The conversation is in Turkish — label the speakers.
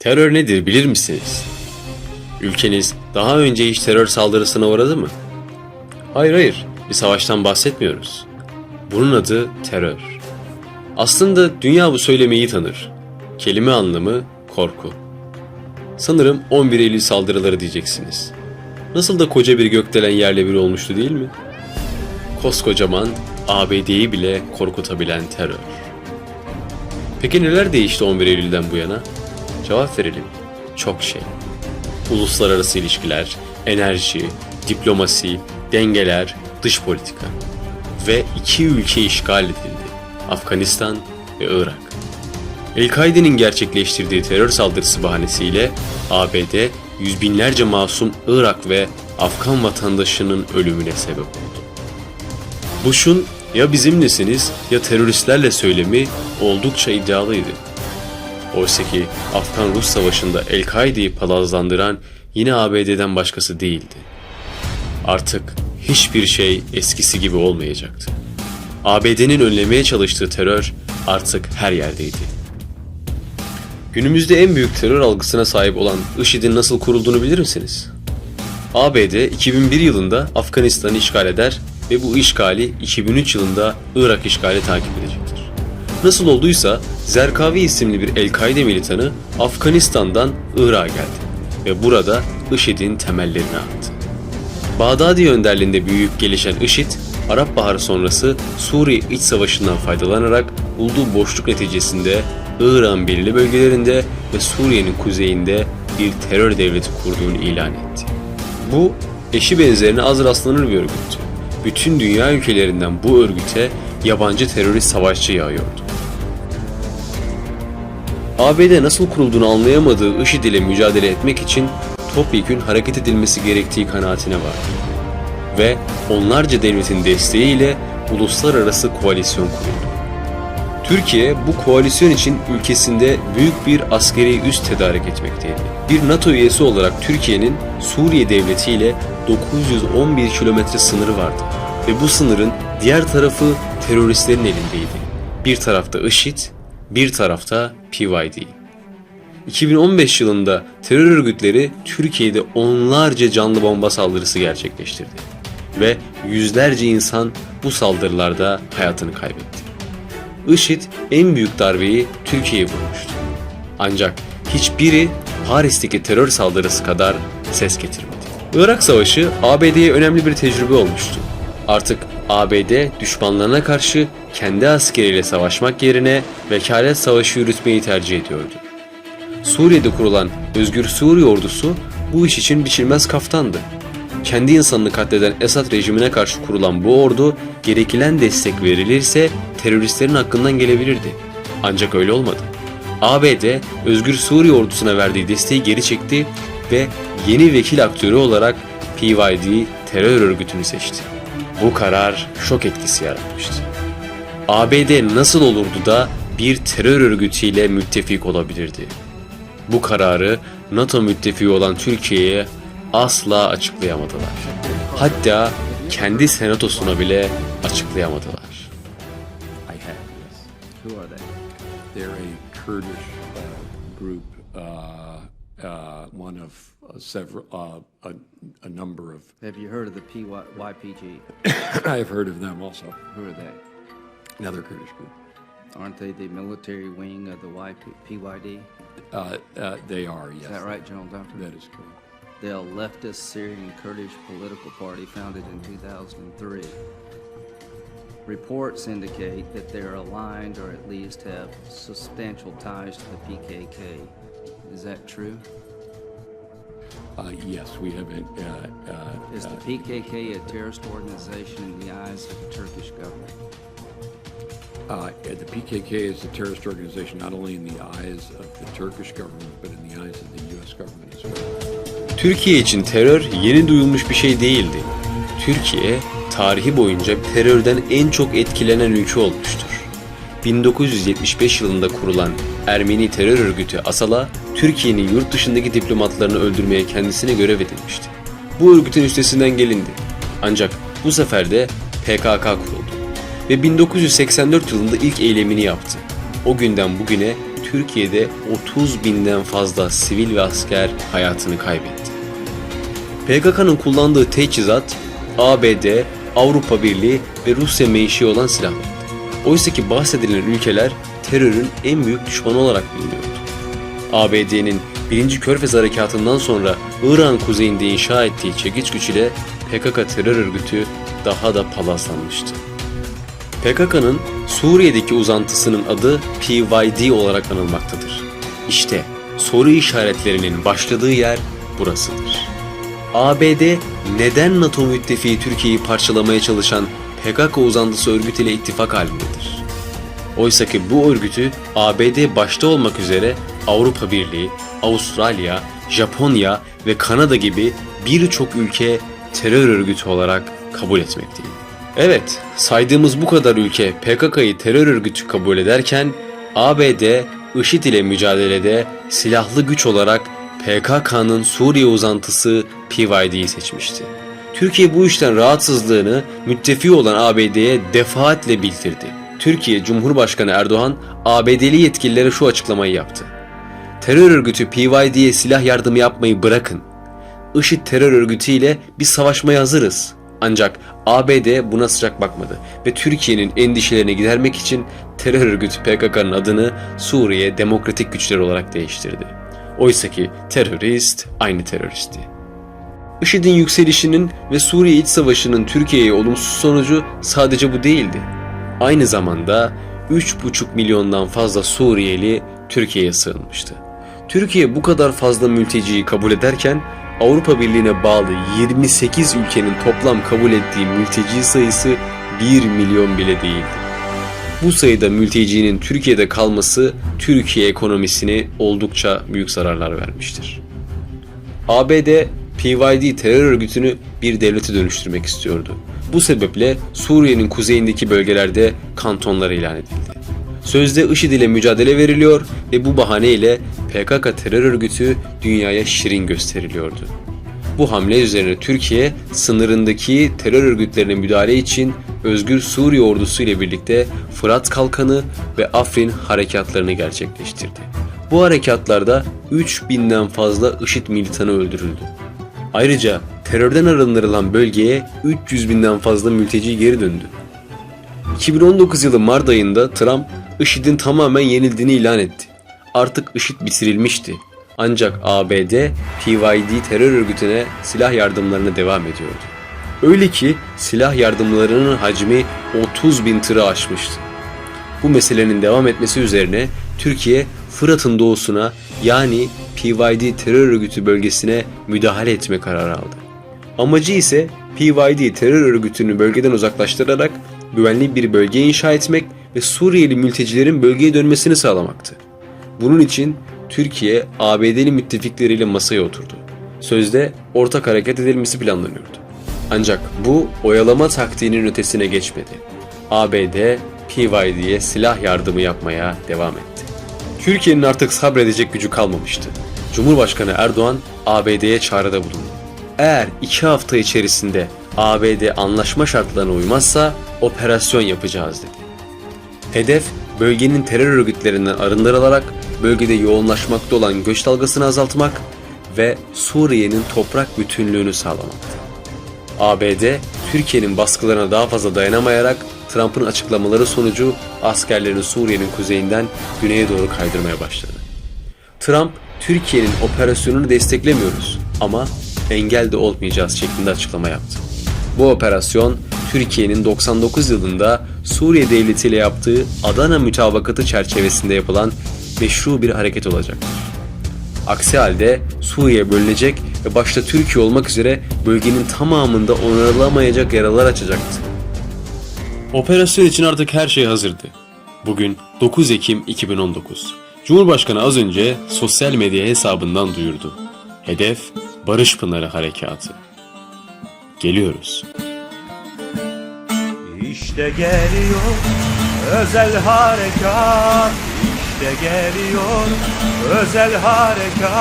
Speaker 1: Terör nedir bilir misiniz? Ülkeniz daha önce hiç terör saldırısına uğradı mı? Hayır, bir savaştan bahsetmiyoruz. Bunun adı terör. Aslında dünya bu söylemeyi tanır. Kelime anlamı korku. Sanırım 11 Eylül saldırıları diyeceksiniz. Nasıl da koca bir gökdelen yerle bir olmuştu değil mi? Koskocaman ABD'yi bile korkutabilen terör. Peki neler değişti 11 Eylül'den bu yana? Cevap verelim. Çok şey. Uluslararası ilişkiler, enerji, diplomasi, dengeler, dış politika. Ve iki ülke işgal edildi. Afganistan ve Irak. El-Kaide'nin gerçekleştirdiği terör saldırısı bahanesiyle ABD yüz binlerce masum Irak ve Afgan vatandaşının ölümüne sebep oldu. Bush'un ya bizimlesiniz ya teröristlerle söylemi oldukça iddialıydı. Oysa ki Afgan-Rus savaşında El-Kaide'yi palazlandıran yine ABD'den başkası değildi. Artık hiçbir şey eskisi gibi olmayacaktı. ABD'nin önlemeye çalıştığı terör artık her yerdeydi. Günümüzde en büyük terör algısına sahip olan IŞİD'in nasıl kurulduğunu bilir misiniz? ABD 2001 yılında Afganistan'ı işgal eder ve bu işgali 2003 yılında Irak işgali takip edecektir. Nasıl olduysa Zerkavi isimli bir El-Kaide militanı Afganistan'dan Irak'a geldi ve burada IŞİD'in temellerini attı. Bağdadi önderliğinde büyüyüp gelişen IŞİD, Arap Baharı sonrası Suriye İç Savaşı'ndan faydalanarak bulduğu boşluk neticesinde Irak'ın belirli bölgelerinde ve Suriye'nin kuzeyinde bir terör devleti kurduğunu ilan etti. Bu, eşi benzerine az rastlanır bir örgüttü. Bütün dünya ülkelerinden bu örgüte yabancı terörist savaşçı yağıyordu. ABD nasıl kurulduğunu anlayamadığı IŞİD ile mücadele etmek için topyekün hareket edilmesi gerektiği kanaatine vardı. Ve onlarca devletin desteğiyle uluslararası koalisyon kuruldu. Türkiye bu koalisyon için ülkesinde büyük bir askeri üs tedarik etmekteydi. Bir NATO üyesi olarak Türkiye'nin Suriye devleti ile 911 kilometre sınırı vardı. Ve bu sınırın diğer tarafı teröristlerin elindeydi. Bir tarafta IŞİD, bir tarafta PYD. 2015 yılında terör örgütleri Türkiye'de onlarca canlı bomba saldırısı gerçekleştirdi. Ve yüzlerce insan bu saldırılarda hayatını kaybetti. IŞİD en büyük darbeyi Türkiye'ye vurmuştu. Ancak hiçbiri Paris'teki terör saldırısı kadar ses getirmedi. Irak Savaşı ABD'ye önemli bir tecrübe olmuştu. Artık ABD düşmanlarına karşı kendi askeriyle savaşmak yerine vekalet savaşı yürütmeyi tercih ediyordu. Suriye'de kurulan Özgür Suriye ordusu bu iş için biçilmez kaftandı. Kendi insanını katleden Esad rejimine karşı kurulan bu ordu gerekilen destek verilirse teröristlerin hakkından gelebilirdi. Ancak öyle olmadı. ABD Özgür Suriye ordusuna verdiği desteği geri çekti ve yeni vekil aktörü olarak PYD terör örgütünü seçti. Bu karar şok etkisi yaratmıştı. ABD nasıl olurdu da bir terör örgütüyle müttefik olabilirdi? Bu kararı NATO müttefiği olan Türkiye'ye asla açıklayamadılar. Hatta kendi senatosuna bile açıklayamadılar.
Speaker 2: I have, yes. Who are they? They're a Kurdish group, one of several, a number of.
Speaker 3: Have you heard of the YPG?
Speaker 2: I have heard of them also.
Speaker 3: Who are they?
Speaker 2: Another Kurdish group.
Speaker 3: Aren't they the military wing of the PYD?
Speaker 2: They are, yes.
Speaker 3: Is that right, General Doctor?
Speaker 2: That is correct.
Speaker 3: They're a leftist Syrian Kurdish political party founded in 2003. Reports indicate that they're aligned or at least have substantial ties to the PKK. Is that true?
Speaker 2: Yes, we have.
Speaker 3: Is the PKK a terrorist organization in the eyes of the Turkish government?
Speaker 2: The PKK is a terrorist organization not only in the eyes of the Turkish government but in the eyes of the U.S. government as well.
Speaker 1: Türkiye için terör yeni duyulmuş bir şey değildi. Türkiye, tarihi boyunca terörden en çok etkilenen ülke olmuştur. 1975 yılında kurulan Ermeni terör örgütü Asala, Türkiye'nin yurt dışındaki diplomatlarını öldürmeye kendisine görev edinmişti. Bu örgütün üstesinden gelindi. Ancak bu sefer de PKK kuruldu ve 1984 yılında ilk eylemini yaptı. O günden bugüne Türkiye'de 30 binden fazla sivil ve asker hayatını kaybetti. PKK'nın kullandığı teçhizat ABD, Avrupa Birliği ve Rusya menşei olan silahlardı. Oysa ki bahsedilen ülkeler terörün en büyük düşmanı olarak biliniyordu. ABD'nin 1. Körfez Harekatı'ndan sonra İran kuzeyinde inşa ettiği çekiç güç ile PKK terör örgütü daha da palazlanmıştı. PKK'nın Suriye'deki uzantısının adı PYD olarak anılmaktadır. İşte soru işaretlerinin başladığı yer burasıdır. ABD neden NATO müttefiği Türkiye'yi parçalamaya çalışan PKK uzantısı örgütüyle ittifak halindedir? Oysaki bu örgütü ABD başta olmak üzere Avrupa Birliği, Avustralya, Japonya ve Kanada gibi birçok ülke terör örgütü olarak kabul etmekteydi. Evet, saydığımız bu kadar ülke PKK'yı terör örgütü kabul ederken ABD, IŞİD ile mücadelede silahlı güç olarak PKK'nın Suriye uzantısı PYD'yi seçmişti. Türkiye bu işten rahatsızlığını müttefiki olan ABD'ye defaatle bildirdi. Türkiye Cumhurbaşkanı Erdoğan, ABD'li yetkililere şu açıklamayı yaptı. Terör örgütü PYD'ye silah yardımı yapmayı bırakın. IŞİD terör örgütüyle biz savaşmaya hazırız. Ancak ABD buna sıcak bakmadı ve Türkiye'nin endişelerini gidermek için terör örgütü PKK'nın adını Suriye Demokratik Güçler olarak değiştirdi. Oysaki terörist aynı teröristti. IŞİD'in yükselişinin ve Suriye İç Savaşı'nın Türkiye'ye olumsuz sonucu sadece bu değildi. Aynı zamanda 3,5 milyondan fazla Suriyeli Türkiye'ye sığınmıştı. Türkiye bu kadar fazla mülteciyi kabul ederken Avrupa Birliği'ne bağlı 28 ülkenin toplam kabul ettiği mülteci sayısı 1 milyon bile değildi. Bu sayıda mültecinin Türkiye'de kalması Türkiye ekonomisine oldukça büyük zararlar vermiştir. ABD, PYD terör örgütünü bir devlete dönüştürmek istiyordu. Bu sebeple Suriye'nin kuzeyindeki bölgelerde kantonlar ilan edildi. Sözde IŞİD ile mücadele veriliyor ve bu bahaneyle PKK terör örgütü dünyaya şirin gösteriliyordu. Bu hamle üzerine Türkiye sınırındaki terör örgütlerine müdahale için Özgür Suriye Ordusu ile birlikte Fırat Kalkanı ve Afrin harekatlarını gerçekleştirdi. Bu harekatlarda 3000'den fazla IŞİD militanı öldürüldü. Ayrıca terörden arındırılan bölgeye 300 binden fazla mülteci geri döndü. 2019 yılı Mart ayında Trump IŞİD'in tamamen yenildiğini ilan etti. Artık IŞİD bitirilmişti. Ancak ABD, PYD terör örgütüne silah yardımlarına devam ediyordu. Öyle ki silah yardımlarının hacmi 30 bin tırı aşmıştı. Bu meselenin devam etmesi üzerine Türkiye, Fırat'ın doğusuna yani PYD terör örgütü bölgesine müdahale etme kararı aldı. Amacı ise PYD terör örgütünü bölgeden uzaklaştırarak güvenli bir bölge inşa etmek ve Suriyeli mültecilerin bölgeye dönmesini sağlamaktı. Bunun için Türkiye, ABD'li müttefikleriyle masaya oturdu. Sözde ortak hareket edilmesi planlanıyordu. Ancak bu oyalama taktiğinin ötesine geçmedi. ABD, PYD'ye silah yardımı yapmaya devam etti. Türkiye'nin artık sabredecek gücü kalmamıştı. Cumhurbaşkanı Erdoğan, ABD'ye çağrıda bulundu. Eğer 2 hafta içerisinde ABD anlaşma şartlarına uymazsa operasyon yapacağız dedi. Hedef, bölgenin terör örgütlerinden arındırılarak bölgede yoğunlaşmakta olan göç dalgasını azaltmak ve Suriye'nin toprak bütünlüğünü sağlamaktı. ABD, Türkiye'nin baskılarına daha fazla dayanamayarak Trump'ın açıklamaları sonucu askerlerini Suriye'nin kuzeyinden güneye doğru kaydırmaya başladı. Trump, Türkiye'nin operasyonunu desteklemiyoruz ama engel de olmayacağız şeklinde açıklama yaptı. Bu operasyon, Türkiye'nin 99 yılında Suriye Devleti ile yaptığı Adana Mütabakatı çerçevesinde yapılan meşru bir hareket olacaktır. Aksi halde Suriye bölünecek ve başta Türkiye olmak üzere bölgenin tamamında onarılamayacak yaralar açacaktı. Operasyon için artık her şey hazırdı. Bugün 9 Ekim 2019. Cumhurbaşkanı az önce sosyal medya hesabından duyurdu. Hedef Barış Pınarı Harekatı. Geliyoruz.
Speaker 4: İşte geliyor özel harekat, işte geliyor özel harekat.